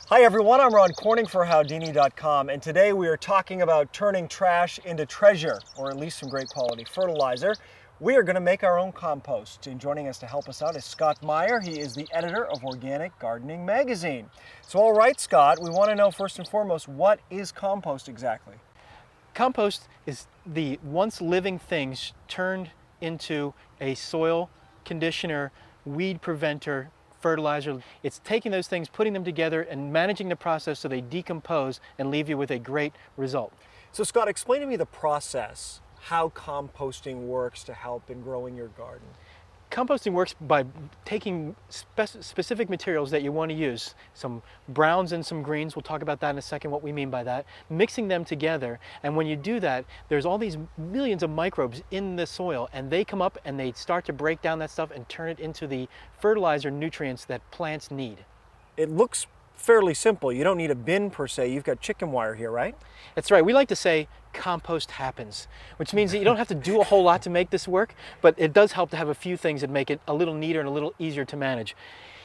Hi everyone, I'm Ron Corning for Howdini.com, and today we are talking about turning trash into treasure, or at least some great quality fertilizer. We are going to make our own compost, and joining us to help us out is Scott Meyer. He is the editor of Organic Gardening Magazine. So all right, Scott, we want to know first and foremost, what is compost exactly? Compost is the once living things turned into a soil conditioner, weed preventer, fertilizer. It's taking those things, putting them together, and managing the process so they decompose and leave you with a great result. So Scott, explain to me the process, how composting works to help in growing your garden. Composting works by taking specific materials that you want to use, some browns and some greens, we'll talk about that in a second, what we mean by that, mixing them together, and when you do that, there's all these millions of microbes in the soil, and they come up and they start to break down that stuff and turn it into the fertilizer nutrients that plants need. It looks fairly simple. You don't need a bin per se. You've got chicken wire here, right? That's right. We like to say compost happens, which means that you don't have to do a whole lot to make this work, but it does help to have a few things that make it a little neater and a little easier to manage.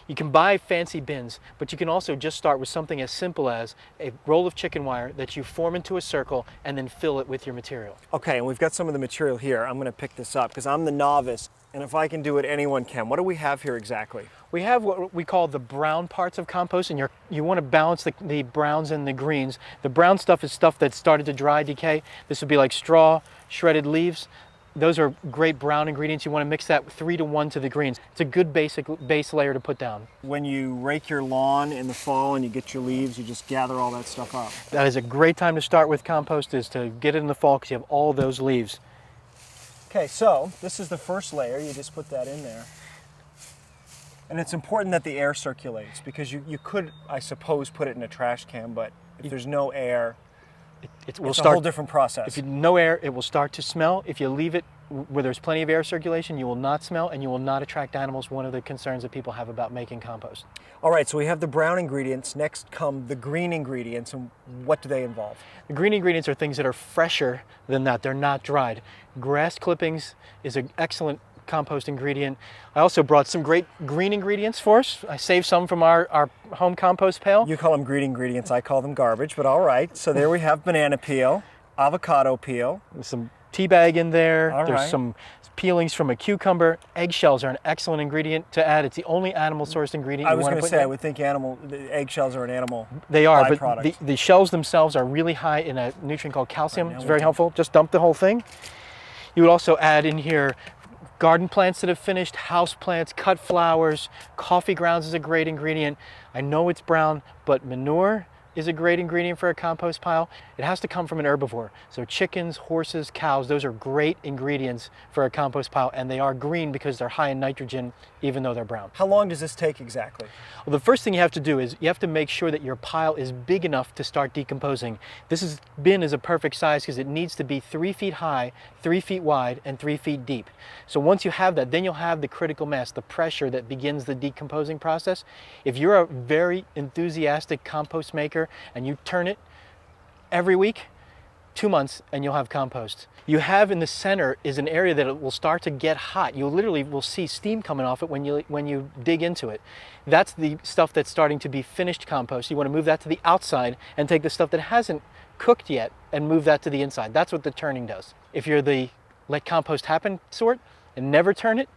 You can buy fancy bins, but you can also just start with something as simple as a roll of chicken wire that you form into a circle and then fill it with your material. Okay, and we've got some of the material here. I'm going to pick this up because I'm the novice, and if I can do it, anyone can. What do we have here exactly? We have what we call the brown parts of compost, and you want to balance the browns and the greens. The brown stuff is stuff that's started to dry decay. This would be like straw, shredded leaves. Those are great brown ingredients. You want to mix that 3-to-1 to the greens. It's a good base layer to put down. When you rake your lawn in the fall and you get your leaves, you just gather all that stuff up. That is a great time to start with compost, is to get it in the fall because you have all those leaves. Okay, so this is the first layer. You just put that in there. And it's important that the air circulates because you could, I suppose, put it in a trash can, but if there's no air, it's a whole different process. If no air, it will start to smell. If you leave it where there's plenty of air circulation, you will not smell and you will not attract animals, one of the concerns that people have about making compost. All right, so we have the brown ingredients. Next come the green ingredients, and what do they involve? The green ingredients are things that are fresher than that. They're not dried. Grass clippings is an excellent compost ingredient. I also brought some great green ingredients for us. I saved some from our home compost pail. You call them green ingredients, I call them garbage, but all right. So there we have banana peel, avocado peel. There's some tea bag in there. All There's right. some peelings from a cucumber. Eggshells are an excellent ingredient to add. It's the only animal sourced ingredient I you was want to going put to say, in. I would think the eggshells are an animal They are, byproduct. but the shells themselves are really high in a nutrient called calcium. Right, It's very helpful. Just dump the whole thing. You would also add in here garden plants that have finished, house plants, cut flowers. Coffee grounds is a great ingredient. I know it's brown, but manure is a great ingredient for a compost pile. It has to come from an herbivore. So chickens, horses, cows, those are great ingredients for a compost pile, and they are green because they're high in nitrogen, even though they're brown. How long does this take exactly? Well, the first thing you have to do is you have to make sure that your pile is big enough to start decomposing. This bin is a perfect size because it needs to be 3 feet high, 3 feet wide, and 3 feet deep. So once you have that, then you'll have the critical mass, the pressure that begins the decomposing process. If you're a very enthusiastic compost maker and you turn it every week, 2 months, and you'll have compost. You have in the center is an area that it will start to get hot. You literally will see steam coming off it when you dig into it. That's the stuff that's starting to be finished compost. You want to move that to the outside and take the stuff that hasn't cooked yet and move that to the inside. That's what the turning does. If you're the let compost happen sort and never turn it,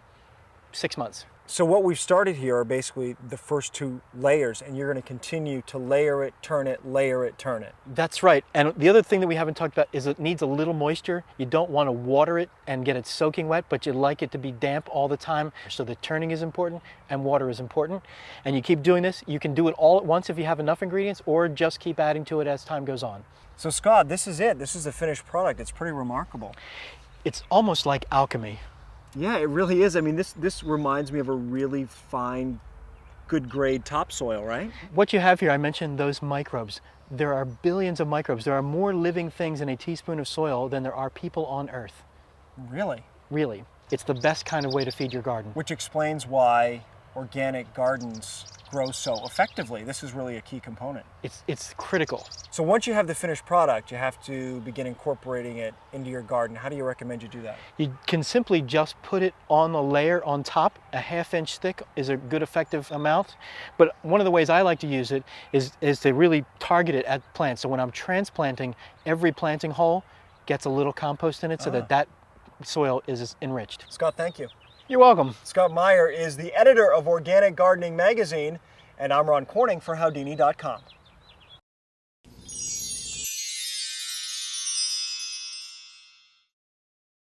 6 months. So what we've started here are basically the first 2 layers, and you're going to continue to layer it, turn it, layer it, turn it. That's right. And the other thing that we haven't talked about is it needs a little moisture. You don't want to water it and get it soaking wet, but you like it to be damp all the time. So the turning is important and water is important. And you keep doing this. You can do it all at once if you have enough ingredients, or just keep adding to it as time goes on. So Scott, this is it. This is the finished product. It's pretty remarkable. It's almost like alchemy. Yeah, it really is. I mean, this reminds me of a really fine, good grade topsoil, right? What you have here, I mentioned those microbes. There are billions of microbes. There are more living things in a teaspoon of soil than there are people on Earth. Really? Really. It's the best kind of way to feed your garden. Which explains why organic gardens grow so effectively. This is really a key component. It's critical. So once you have the finished product, you have to begin incorporating it into your garden. How do you recommend you do that? You can simply just put it on a layer on top. A 1/2 inch thick is a good effective amount. But one of the ways I like to use it is to really target it at plants. So when I'm transplanting, every planting hole gets a little compost in it so that soil is enriched. Scott, thank you. You're welcome. Scott Meyer is the editor of Organic Gardening Magazine, and I'm Ron Corning for Howdini.com.